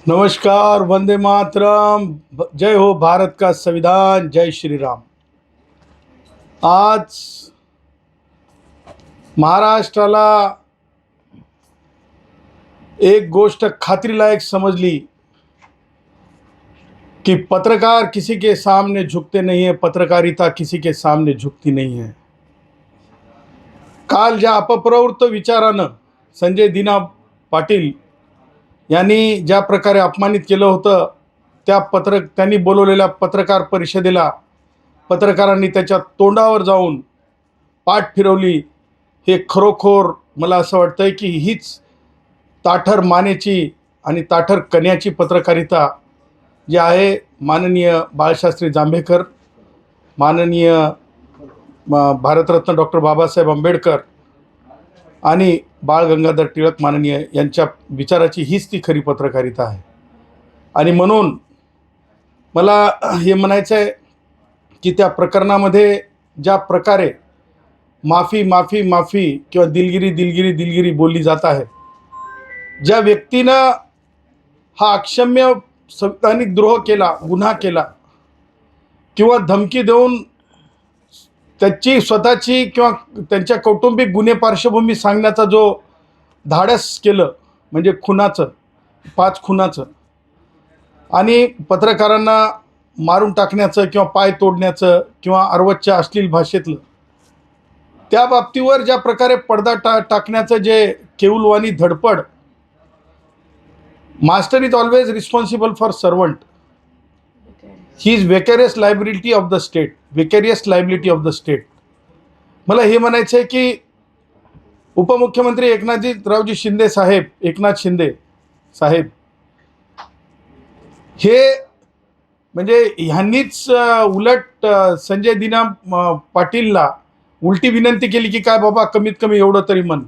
नमस्कार, वंदे मातरम। जय हो भारत का संविधान, जय श्री राम। आज महाराष्ट्राला एक गोष्ट खात्रीलायक समजली कि पत्रकार किसी के सामने झुकते नहीं है, पत्रकारिता किसी के सामने झुकती नहीं है। काल ज्या अपप्रवृत्त विचारानं संजय दीना पाटील यांनी ज्या प्रकारे अपमानित केलं होतं, त्यांनी बोलवलेल्या पत्रकार परिषदेला पत्रकारांनी त्याच्या तोंडावर जाऊन पाठ फिरवली। हे खरोखर मला असं वाटतंय की हीच ताठर मानेची आणि ताठर कन्याची पत्रकारिता जी आहे। माननीय बाळशास्त्री जांभेकर, माननीय भारतरत्न डॉक्टर बाबासाहेब आंबेडकर आणि बाळ गंगाधर टिळक माननीय यांच्या विचाराची हीच ती खरी पत्रकारिता आहे। आणि म्हणून मला हे म्हणायचं आहे की त्या प्रकरणामध्ये ज्या प्रकारे माफी माफी माफी किंवा दिलगिरी दिलगिरी दिलगिरी बोलली जात आहे, ज्या व्यक्तीनं हा अक्षम्य संवैधानिक द्रोह केला, गुन्हा केला किंवा धमकी देऊन त्याची स्वतःची किंवा त्यांच्या कौटुंबिक गुन्हे पार्श्वभूमी सांगण्याचा जो धाडस केलं, म्हणजे खुनाचं, 5 खुनाचं आणि पत्रकारांना मारून टाकण्याचं किंवा पाय तोडण्याचं किंवा अर्वतच्या अश्लील भाषेतलं, त्या बाबतीवर ज्या प्रकारे पडदा टाकण्याचं जे केऊलवाणी धडपड, master is always responsible for servant, he is vicarious liability of the state, vicarious liability of the state. मला हे म्हणायचं आहे की उपमुख्यमंत्री एकनाथजी शिंदे साहेब हे म्हणजे ह्यांनीच उलट संजय दीना पाटीलला उलटी विनंती केली की काय बाबा कमीत कमी एवढं तरी म्हण।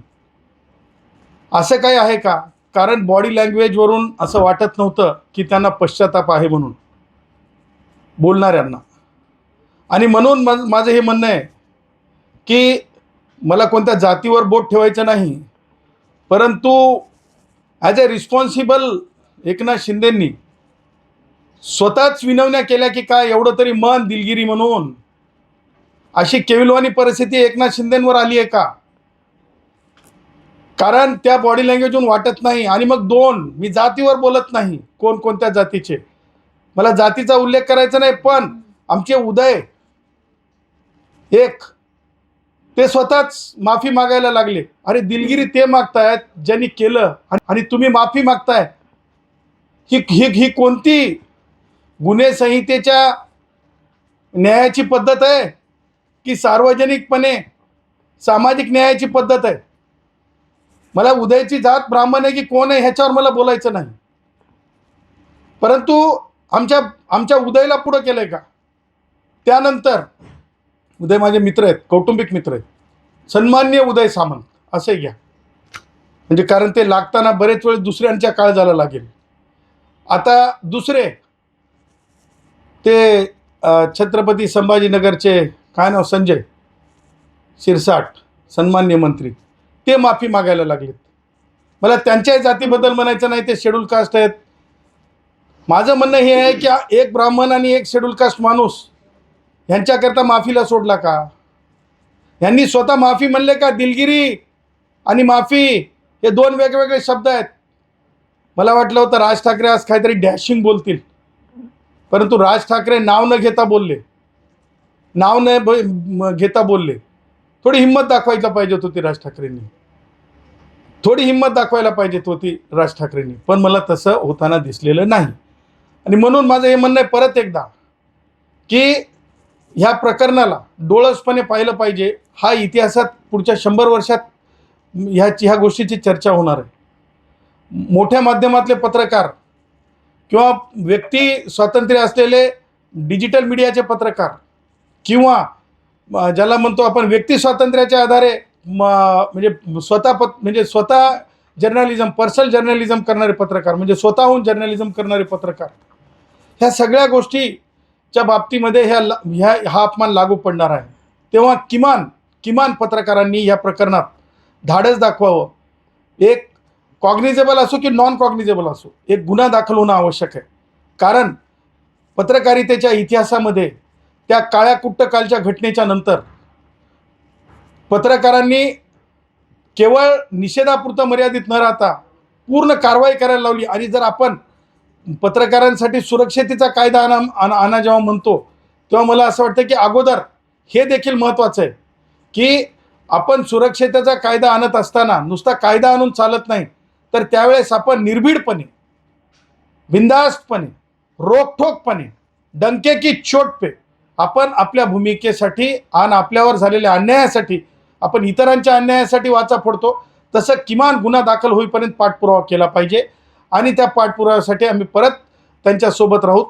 असं काय आहे का? कारण बॉडी लँग्वेजवरून असं वाटत नव्हतं की त्यांना पश्चाताप आहे म्हणून बोलणाऱ्यांना। आणि म्हणून माझं हे म्हणणं आहे की मला कोणत्या जातीवर बोट ठेवायचं नाही, परंतु ॲज अ रिस्पॉन्सिबल एकनाथ शिंदेंनी स्वतःच विनवण्या केल्या की काय एवढं तरी मन दिलगिरी म्हणून। अशी केविलवाणी परिस्थिती एकनाथ शिंदेंवर आली आहे का? कारण त्या बॉडी लँग्वेजवरून वाटत नाही। आणि मग 2, मी जातीवर बोलत नाही, कोणत्या जातीचे, मला जातीचा उल्लेख करायचा नाही, पण आमचे उदय एक ते स्वतःच माफी मागायला लागले। अरे दिलगिरी ते मागतायत ज्यांनी केलं आणि तुम्ही माफी मागताय। ही कोणती गुन्हे संहितेच्या न्यायाची पद्धत आहे की सार्वजनिकपणे सामाजिक न्यायाची पद्धत आहे? मला उदयची जात ब्राह्मण आहे की कोण आहे ह्याच्यावर मला बोलायचं नाही, परंतु आमच्या उदयला पुढं केलंय का? त्यानंतर उदय माझे मित्र आहेत, कौटुंबिक मित्र आहेत, सन्माननीय उदय सामंत असे घ्या, म्हणजे कारण ते लागताना बरेच वेळ दुसऱ्यांच्या काळ झाला लागेल। आता दुसरे ते छत्रपती संभाजीनगरचे काय नाव, संजय शिरसाट, सन्माननीय मंत्री, ते माफी मागायला लागलेत। मला त्यांच्याही जातीबद्दल म्हणायचं नाही, ते शेड्यूल कास्ट आहेत। माझं म्हणणं हे आहे की एक ब्राह्मण आणि एक शेड्यूल कास्ट माणूस ह्यांच्याकरता माफीला सोडला का? ह्यांनी स्वतः माफी म्हणले का? दिलगिरी आणि माफी हे 2 वेगवेगळे शब्द आहेत। मला वाटलं होतं राज ठाकरे आज काहीतरी डॅशिंग बोलतील, परंतु राज ठाकरे नाव न घेता बोलले। थोडी हिंमत दाखवायला पाहिजे होती राज ठाकरेंनी, थोडी हिंमत दाखवायला पाहिजे होती राज ठाकरेंनी, पण मला तसं होताना दिसलेलं नाही। आणि म्हणून माझं हे म्हणणं आहे परत एकदा की ह्या प्रकरणाला डोळसपणे पाहिलं पाहिजे। हा इतिहासात पुढच्या 100 वर्षात ह्या गोष्टीची चर्चा होणार आहे। मोठ्या माध्यमातले पत्रकार किंवा व्यक्ती स्वातंत्र्य असलेले डिजिटल मीडियाचे पत्रकार किंवा ज्याला म्हणतो आपण व्यक्ती स्वातंत्र्याच्या आधारे म्हणजे स्वतः जर्नलिझम, पर्सनल जर्नलिझम करणारे पत्रकार, म्हणजे स्वतःहून जर्नलिझम करणारे पत्रकार, ह्या सगळ्या गोष्टीच्या बाबतीमध्ये हा अपमान लागू पडणार आहे। तेव्हा किमान पत्रकारांनी या प्रकरणात धाडस दाखवावं। एक कॉग्निजेबल असो की नॉन कॉग्निजेबल असो, एक गुन्हा दाखल होणं आवश्यक आहे. कारण पत्रकारितेच्या इतिहासामध्ये त्या काळ्या कुट्टकालच्या घटनेच्या नंतर पत्रकारांनी केवळ निषेधापुरतं मर्यादित न राहता पूर्ण कारवाई करायला लावली. आणि जर आपण पत्रकारांसाठी सुरक्षेचा कायदा आणा जेव्हा म्हणतो, तेव्हा मला असं वाटतं की अगोदर हे देखील महत्त्वाचं आहे की आपण सुरक्षेचा कायदा आणत असताना नुसता कायदा आणून चालत नाही, तर त्यावेळेस आपण निर्भीडपणे, बिनधास्तपणे, रोखठोकपणे, डंके की चोट पे आपण आपल्या भूमिकेसाठी आणि आपल्यावर झालेल्या अन्यायासाठी, आपण इतरांच्या अन्यायासाठी वाचा फोडतो, तसं किमान गुन्हा दाखल होईपर्यंत पाठपुरावा केला पाहिजे. आणि त्या पाठपुराव्यासाठी आम्ही परत त्यांच्यासोबत राहू.